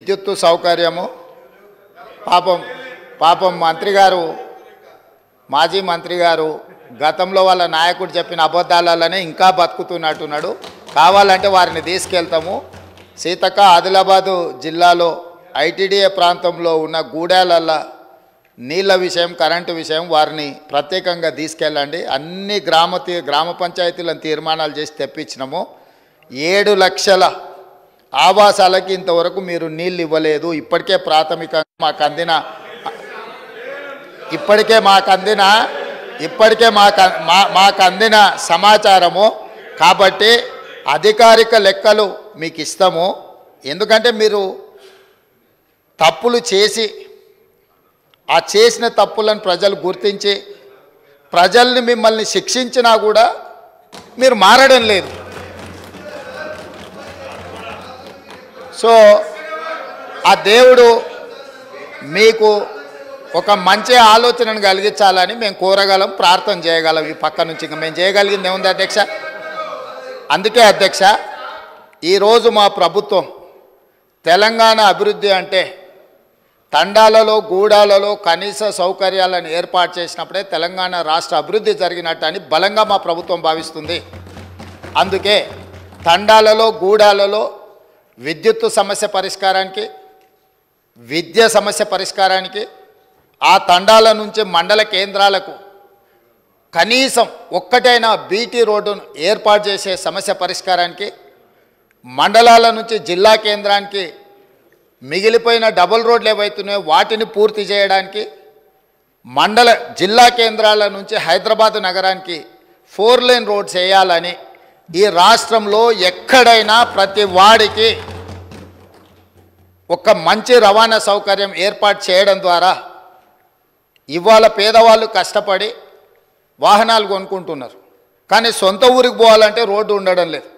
విద్యుత్ సౌకర్యము పాపం మంత్రి గారు మాజీ మంత్రి గారు గతంలో వాళ్ళ నాయకుడు చెప్పిన అబద్ధాలనే ఇంకా బతుకుతున్నట్టున్నాడు. కావాలంటే వారిని తీసుకెళ్తాము. సీతక్క ఆదిలాబాదు జిల్లాలో ఐటీడీఏ ప్రాంతంలో ఉన్న గూడాలల్ల నీళ్ళ విషయం, కరెంటు విషయం వారిని ప్రత్యేకంగా తీసుకెళ్ళండి. అన్ని గ్రామ పంచాయతీలను తీర్మానాలు చేసి తెప్పించినాము. 7 లక్షల ఆవాసాలకి ఇంతవరకు మీరు నీళ్ళు ఇవ్వలేదు. ఇప్పటికే ప్రాథమికంగా మాకు అందిన సమాచారము. కాబట్టి అధికారిక లెక్కలు మీకు ఇస్తాము. ఎందుకంటే మీరు తప్పులు చేసి ఆ చేసిన తప్పులను ప్రజలు గుర్తించి ప్రజల్ని మిమ్మల్ని శిక్షించినా కూడా మీరు మారడం లేదు. సో ఆ దేవుడు మీకు ఒక మంచి ఆలోచనను కలిగించాలని మేము కోరగలం, ప్రార్థన చేయగలం. ఈ పక్క నుంచి ఇంకా మేము చేయగలిగింది ఏముంది అధ్యక్ష? అందుకే అధ్యక్ష, ఈరోజు మా ప్రభుత్వం తెలంగాణ అభివృద్ధి అంటే తండాలలో గూడాలలో కనీస సౌకర్యాలను ఏర్పాటు చేసినప్పుడే తెలంగాణ రాష్ట్ర అభివృద్ధి జరిగినట్టు అని బలంగా మా ప్రభుత్వం భావిస్తుంది. అందుకే తండాలలో గూడాలలో విద్యుత్ సమస్య పరిష్కారానికి, విద్య సమస్య పరిష్కారానికి, ఆ తండాల నుంచి మండల కేంద్రాలకు కనీసం ఒక్కటైనా బీటీ రోడ్డును ఏర్పాటు చేసే సమస్య పరిష్కారానికి, మండలాల నుంచి జిల్లా కేంద్రానికి మిగిలిపోయిన డబుల్ రోడ్లు ఏవైతున్నాయో వాటిని పూర్తి చేయడానికి, జిల్లా కేంద్రాల నుంచి హైదరాబాద్ నగరానికి 4 లేన్ రోడ్స్ వేయాలని ఈ రాష్ట్రంలో ఎక్కడైనా ప్రతి వాడికి ఒక మంచి రవాణా సౌకర్యం ఏర్పాటు చేయడం ద్వారా ఇవాళ పేదవాళ్ళు కష్టపడి వాహనాలు కొనుక్కుంటున్నారు. కానీ సొంత ఊరికి పోవాలంటే రోడ్డు ఉండడం లేదు.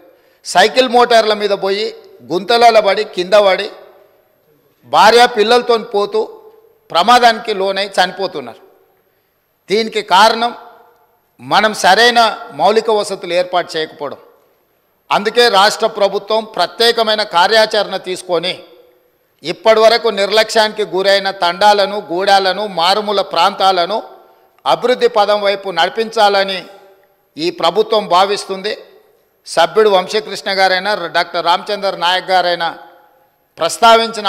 సైకిల్ మోటార్ల మీద పోయి గుంతలలో పడి కింద పడి భార్య పిల్లలతో పోతూ ప్రమాదానికి లోనై చనిపోతున్నారు. దీనికి కారణం మనం సరైన మౌలిక వసతులు ఏర్పాటు చేయకపోవడం. అందుకే రాష్ట్ర ప్రభుత్వం ప్రత్యేకమైన కార్యాచరణ తీసుకొని ఇప్పటి వరకు నిర్లక్ష్యానికి గురైన తండాలను, గూడాలను, మారుమూల ప్రాంతాలను అభివృద్ధి పదం వైపు నడిపించాలని ఈ ప్రభుత్వం భావిస్తుంది. సభ్యుడు వంశీకృష్ణ గారైనా డాక్టర్ రామచంద్ర నాయక్ గారైనా ప్రస్తావించిన